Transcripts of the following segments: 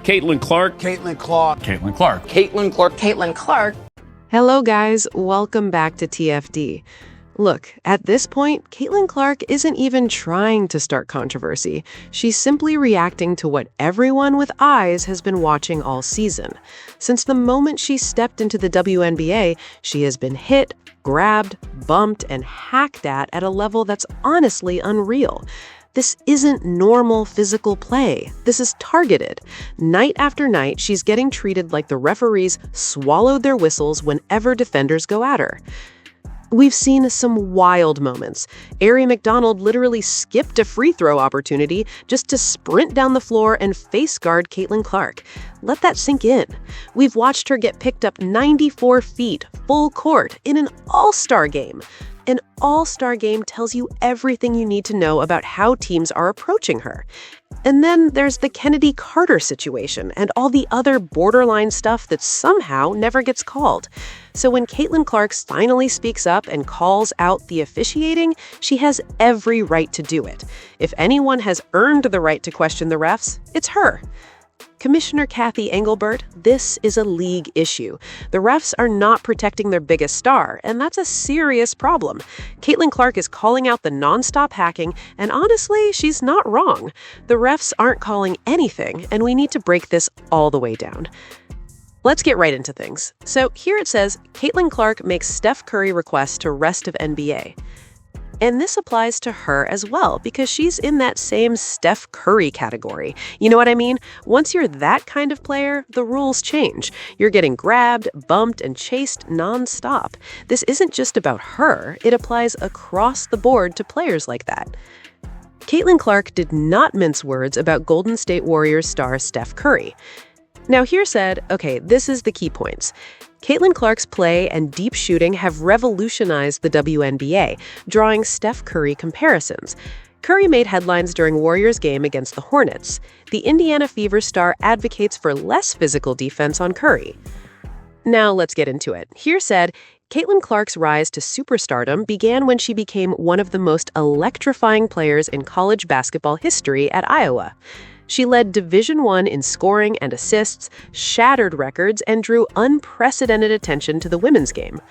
Caitlin Clark. Caitlin Clark. Caitlin Clark. Caitlin Clark. Caitlin Clark. Hello, guys. Welcome back to TFD. Look, at this point, Caitlin Clark isn't even trying to start controversy. She's simply reacting to what everyone with eyes has been watching all season. Since the moment she stepped into the WNBA, she has been hit, grabbed, bumped, and hacked at a level that's honestly unreal. This isn't normal physical play. This is targeted. Night after night, she's getting treated like the referees swallowed their whistles whenever defenders go at her. We've seen some wild moments. Aari McDonald literally skipped a free throw opportunity just to sprint down the floor and face guard Caitlin Clark. Let that sink in. We've watched her get picked up 94 feet, full court, in an all-star game. An all-star game tells you everything you need to know about how teams are approaching her. And then there's the Kennedy Carter situation and all the other borderline stuff that somehow never gets called. So when Caitlin Clark finally speaks up and calls out the officiating, she has every right to do it. If anyone has earned the right to question the refs, it's her. Commissioner Kathy Engelbert, this is a league issue. The refs are not protecting their biggest star, and that's a serious problem. Caitlin Clark is calling out the nonstop hacking, and honestly, she's not wrong. The refs aren't calling anything, and we need to break this all the way down. Let's get right into things. So here it says, Caitlin Clark makes Steph Curry requests to rest of NBA. And this applies to her as well, because she's in that same Steph Curry category. You know what I mean? Once you're that kind of player, the rules change. You're getting grabbed, bumped, and chased nonstop. This isn't just about her. It applies across the board to players like that. Caitlin Clark did not mince words about Golden State Warriors star Steph Curry. Now, here said, okay, this is the key points. Caitlin Clark's play and deep shooting have revolutionized the WNBA, drawing Steph Curry comparisons. Curry made headlines during Warriors' game against the Hornets. The Indiana Fever star advocates for less physical defense on Curry. Now, let's get into it. Here said, Caitlin Clark's rise to superstardom began when she became one of the most electrifying players in college basketball history at Iowa. She led Division I in scoring and assists, shattered records, and drew unprecedented attention to the women's game.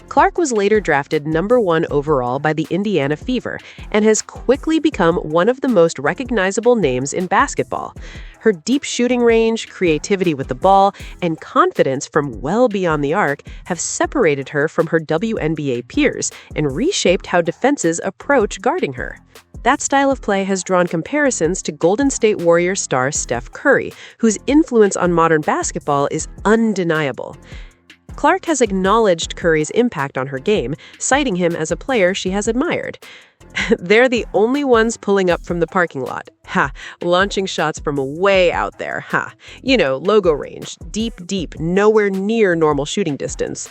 Clark was later drafted #1 overall by the Indiana Fever and has quickly become one of the most recognizable names in basketball. Her deep shooting range, creativity with the ball, and confidence from well beyond the arc have separated her from her WNBA peers and reshaped how defenses approach guarding her. That style of play has drawn comparisons to Golden State Warriors star Steph Curry, whose influence on modern basketball is undeniable. Clark has acknowledged Curry's impact on her game, citing him as a player she has admired. They're the only ones pulling up from the parking lot. Launching shots from way out there. Logo range, deep, nowhere near normal shooting distance.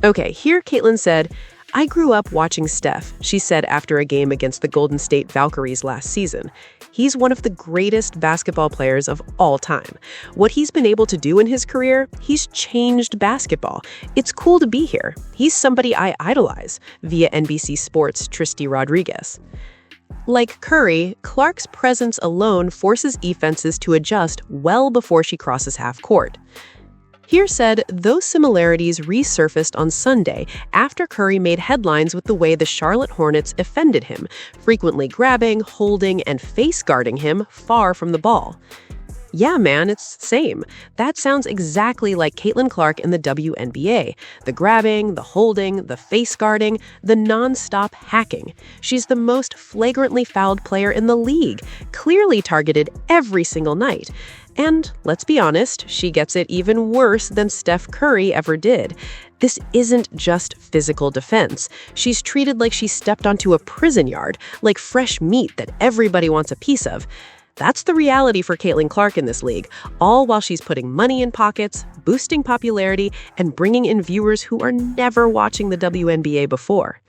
Okay, here Caitlin said, I grew up watching Steph, she said after a game against the Golden State Valkyries last season. He's one of the greatest basketball players of all time. What he's been able to do in his career, he's changed basketball. It's cool to be here. He's somebody I idolize, via NBC Sports' Tristy Rodriguez. Like Curry, Clark's presence alone forces defenses to adjust well before she crosses half court. Here said, those similarities resurfaced on Sunday after Curry made headlines with the way the Charlotte Hornets offended him, frequently grabbing, holding, and face guarding him far from the ball. Yeah, man, it's the same. That sounds exactly like Caitlin Clark in the WNBA. The grabbing, the holding, the face guarding, the non-stop hacking. She's the most flagrantly fouled player in the league, clearly targeted every single night. And let's be honest, she gets it even worse than Steph Curry ever did. This isn't just physical defense. She's treated like she stepped onto a prison yard, like fresh meat that everybody wants a piece of. That's the reality for Caitlin Clark in this league, all while she's putting money in pockets, boosting popularity, and bringing in viewers who are never watching the WNBA before.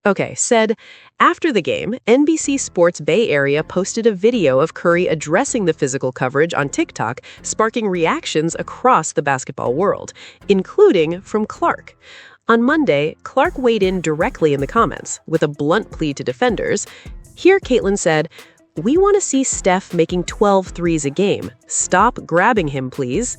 Okay, said, after the game, NBC Sports Bay Area posted a video of Curry addressing the physical coverage on TikTok, sparking reactions across the basketball world, including from Clark. On Monday, Clark weighed in directly in the comments, with a blunt plea to defenders. Here, Caitlin said, "We want to see Steph making 12 threes a game. Stop grabbing him, please."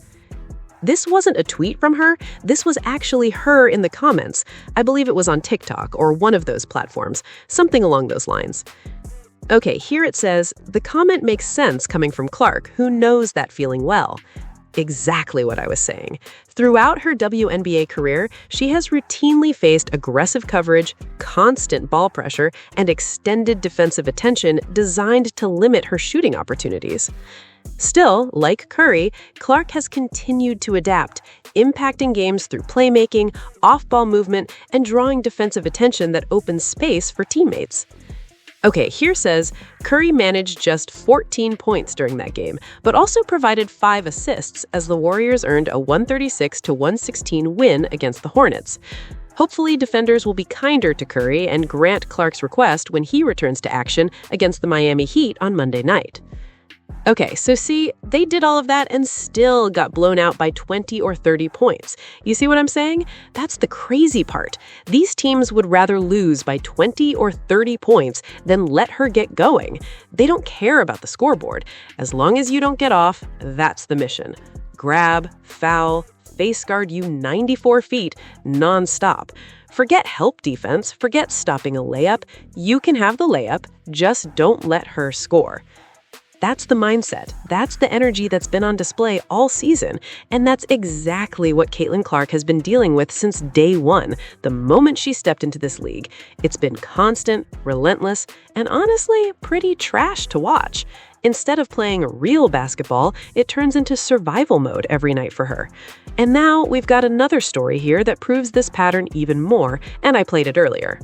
This wasn't a tweet from her. This was actually her in the comments. I believe it was on TikTok or one of those platforms, something along those lines. Okay, here it says, "The comment makes sense coming from Clark, who knows that feeling well." Exactly what I was saying. Throughout her WNBA career, she has routinely faced aggressive coverage, constant ball pressure, and extended defensive attention designed to limit her shooting opportunities. Still, like Curry, Clark has continued to adapt, impacting games through playmaking, off-ball movement, and drawing defensive attention that opens space for teammates. Okay, here says, Curry managed just 14 points during that game, but also provided 5 assists as the Warriors earned a 136-116 win against the Hornets. Hopefully, defenders will be kinder to Curry and grant Clark's request when he returns to action against the Miami Heat on Monday night. Okay, so see, they did all of that and still got blown out by 20 or 30 points. You see what I'm saying? That's the crazy part. These teams would rather lose by 20 or 30 points than let her get going. They don't care about the scoreboard. As long as you don't get off, that's the mission. Grab, foul, face guard you 94 feet nonstop. Forget help defense, forget stopping a layup. You can have the layup, just don't let her score. That's the mindset. That's the energy that's been on display all season. And that's exactly what Caitlin Clark has been dealing with since day one, the moment she stepped into this league. It's been constant, relentless, and honestly, pretty trash to watch. Instead of playing real basketball, it turns into survival mode every night for her. And now we've got another story here that proves this pattern even more, and I played it earlier.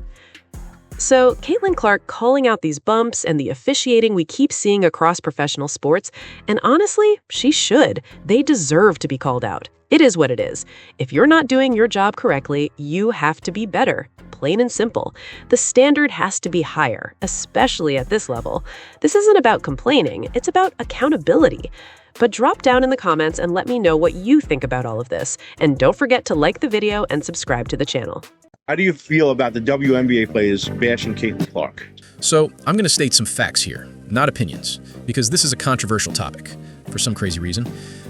So, Caitlin Clark calling out these bumps and the officiating we keep seeing across professional sports, and honestly, she should. They deserve to be called out. It is what it is. If you're not doing your job correctly, you have to be better. Plain and simple. The standard has to be higher, especially at this level. This isn't about complaining, it's about accountability. But drop down in the comments and let me know what you think about all of this. And don't forget to like the video and subscribe to the channel. How do you feel about the WNBA players bashing Caitlin Clark? So, I'm going to state some facts here, not opinions, because this is a controversial topic, for some crazy reason.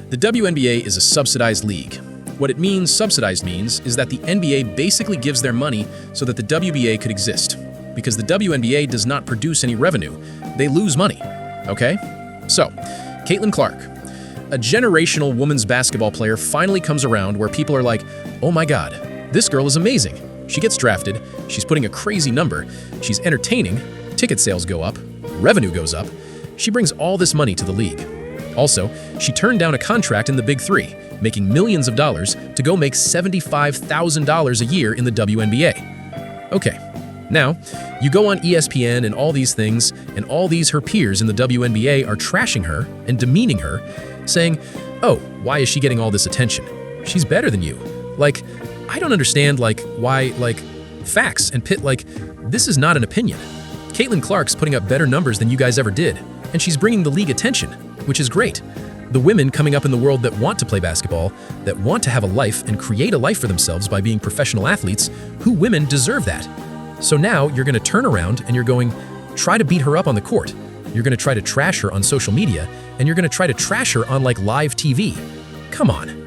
The WNBA is a subsidized league. What it means, subsidized means, is that the NBA basically gives their money so that the WNBA could exist. Because the WNBA does not produce any revenue, they lose money, okay? So, Caitlin Clark, a generational women's basketball player, finally comes around where people are like, oh my god, this girl is amazing. She gets drafted, she's putting a crazy number, she's entertaining, ticket sales go up, revenue goes up, she brings all this money to the league. Also, she turned down a contract in the Big Three, making millions of dollars to go make $75,000 a year in the WNBA. Okay, now, you go on ESPN and all these things, and all these her peers in the WNBA are trashing her and demeaning her, saying, oh, why is she getting all this attention? She's better than you. Like, I don't understand, why, facts and this is not an opinion. Caitlin Clark's putting up better numbers than you guys ever did, and she's bringing the league attention, which is great. The women coming up in the world that want to play basketball, that want to have a life and create a life for themselves by being professional athletes, who women deserve that. So now you're going to turn around and you're going, try to beat her up on the court. You're going to try to trash her on social media, and you're going to try to trash her on live TV. Come on.